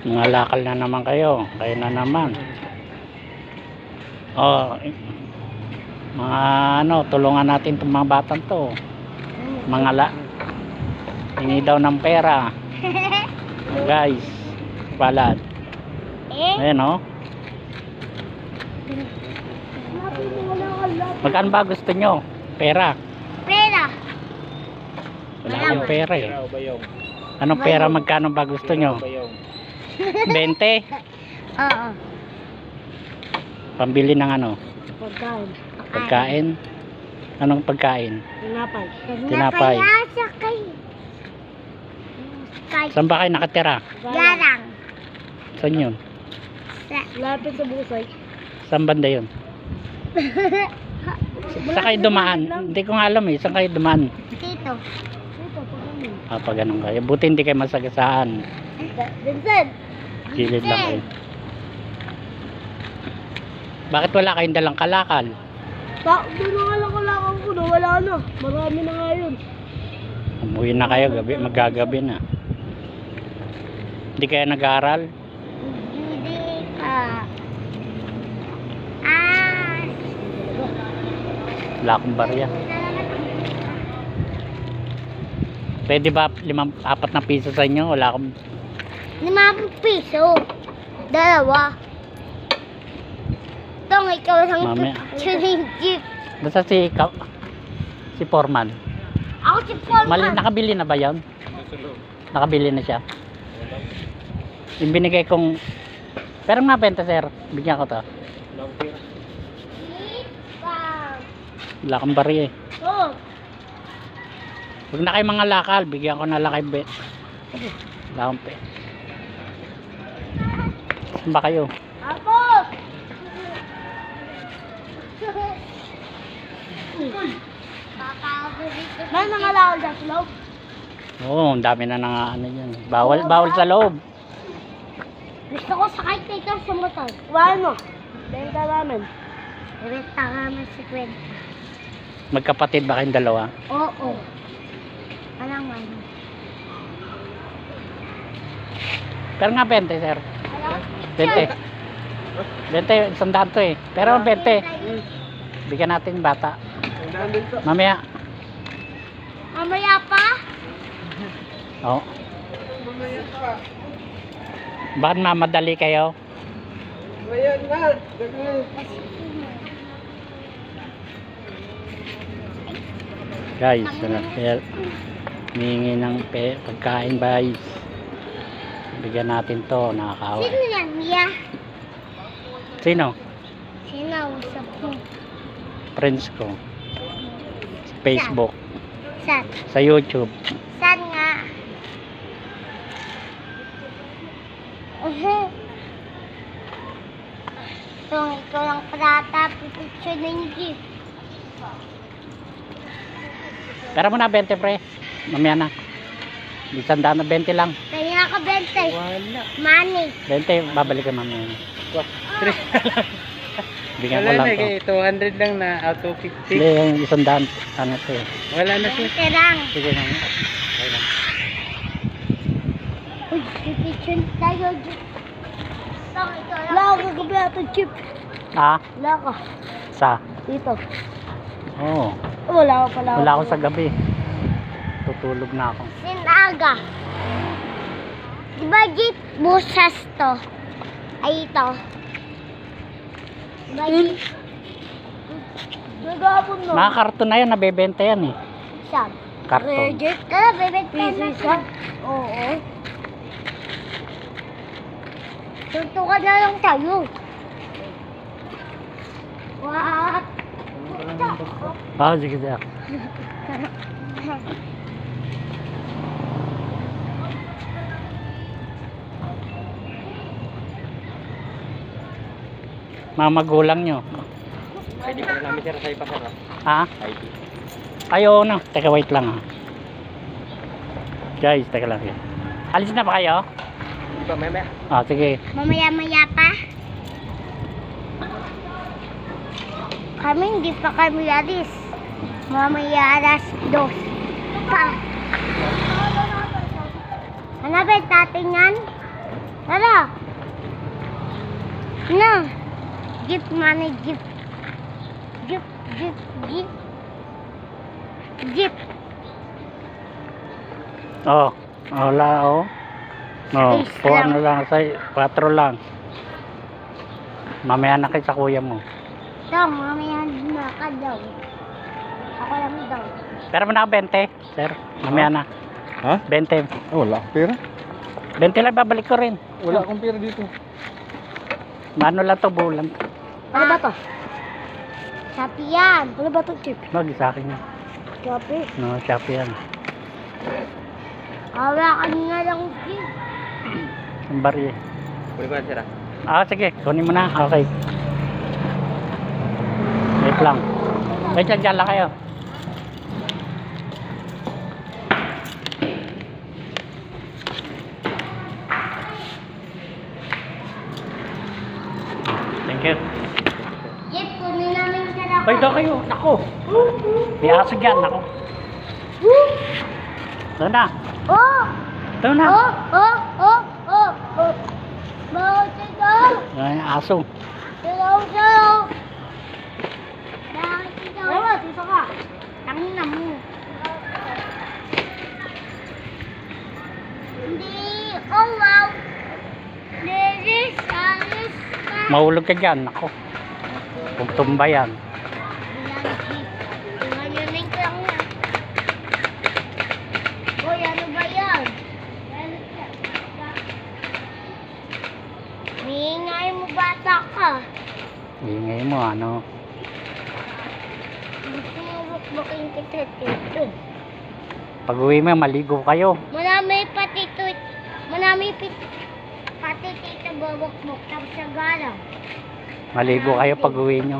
Mga lakal na naman kayo. Kayo na naman. Oh, mga ano, tulungan natin itong mga batang to. Mga hingi daw ng pera. Guys, palad. Ayan o. Magkano ba gusto nyo? Pera? Pera. Wala akong pera eh. Anong pera, magkano ba gusto nyo? 20? Oo. Pambili ng ano? Pagkain. Pagkain? Anong pagkain? Tinapay. Tinapay. Tinapay. Saan ba kayo nakatira? Garang. Saan yun? Lapit sa busay. Saan banda yun? Saan kayo dumaan? Hindi ko nga alam eh. Saan kayo dumaan? Dito. Dito, pag ganun. Ah, pag ganun kayo. Buti hindi kayo masagasaan. Vincent! Gilid lang kayo. Bakit wala kayong dalang kalakal? Doon na nga lang kalakal ko na. Wala na. Marami na nga yun. Umuwi na kayo. Magagabi na. Hindi kayo nag-aaral? Hindi ka. Wala akong barya. Pwede ba 4 na piso sa inyo? Wala akong... 5 piso. 2. Tong ikaw lang picturing jeep. Basta si Foreman. Ako si Foreman. Nakabili na ba yan? Nakabili na siya. Yung binigay kong... Pero nga benta sir. Bigyan ko to. Wala akong barya eh. Oh. Huwag na kayo mga lakal. Bigyan ko na lang kayo bet. Wala akong pe. Saan ba kayo? Ako! May mga lakal sa loob. Oo, ang dami na ano yan. Bawal sa loob. Gusto ko sakay dito sa motor. Ano? Benta namin. Benta namin si Kwenta. Magkapatid ba kayong dalawa? Oo. Alang ano? Pero nga 20 sir. 20. 100 to eh. Pero 20. Bigyan natin bata. Mamaya. Mamaya pa? Oo. Bakit mamadali kayo? Ayan na. Guys, hihingi ng pagkain guys. Bigyan natin to, nakakawa. Sino yan, Mia? Sino? Sino? Usap mo. Friends ko. Sa Facebook. Saan? Sa YouTube. Saan nga? Kung ikaw lang prata, pipicture na yung gift. Pero mo na 20 pre. Mamaya na. Isang daan na 20 lang. Kaya ka 20. Wala. Money. 20, babalik ka mamaya. Bigyan ko Wala lang na, to. 200 lang na out of 50. Hindi, yung isang daan. Ano to eh. Wala na siya. 20 lang. Sige na. Okay lang. Uy, pipicture tayo. Wala ka kagabi ato chip. Ah? Wala ka. Sa? Dito. Oo. Wala ka pala. Wala ako sa gabi. Tutulog na ako. Sinaga. Diba jeep busas to? Ay ito. Diba jeep? Nagapon no? Mga karton na yan, nabebenta yan eh. Saan? Karton. Reject ka, bebenta na. Oo. Tuntukan na lang tayo. What? Ah, sige sir. Mga magulang nyo. ID pa namin sir sa ipasar. Ha? ID. Ayaw na. Teka, wait lang ha. Guys, teka lang. Alis na ba kayo? Di ba, meme? Ah, sige. Mamaya-maya pa? Kami hindi pa kami alis. Mamaya alas 2 pa. Ano ba natin yan? Tara. Na. Gift money, gift. Gift, gift, gift. Gift. Oh, wala oh. No, Please po lang. ano lang, 4 lang. Mamaya na kay sa kuya mo. Ito, mamaya na ka daw. Ako lang daw. Pero mo na 20, sir. Mamaya na. Ha? 20. Wala akong pera. 20 lang babalik ko rin. Wala akong pera dito. Ano lang to, bulan. Ano ba to? Shopee yan. Ano ba to, Chip? Wag sa akin yan. Shopee. No, Shopee yan. Hawakan nga lang, Chip. Ang bari. Kunin ko na sir. Ah, sige. Kunin mo na. Okay. Wait lang. Wait lang, dyan lang kayo. Thank you. Chip, kunin namin sa lako. Ay, daw kayo. Nako. May aso dyan. Nako. Ito na. Oh! Ito na. Oh! Oh! Oh! Oh! Oh! Bawal ito! Ay, aso. Hello, hello! Bakit ito? Oo, dito ka. Tangin na mo. Hindi. Oh, wow. Lilis, alis ka. Mahulog ka dyan. Nako. Kung tumba yan. Ngayonin ko lang yan. Uy, ano ba yan? Miingay mo bata ka. Ingay mo, ano. Gusto mo bukbukin kita dito. Pag uwi mo, maligo kayo. Marami pati ito. Marami pati dito babukbuk tapos sa galang. Maligo kayo pag uwi nyo.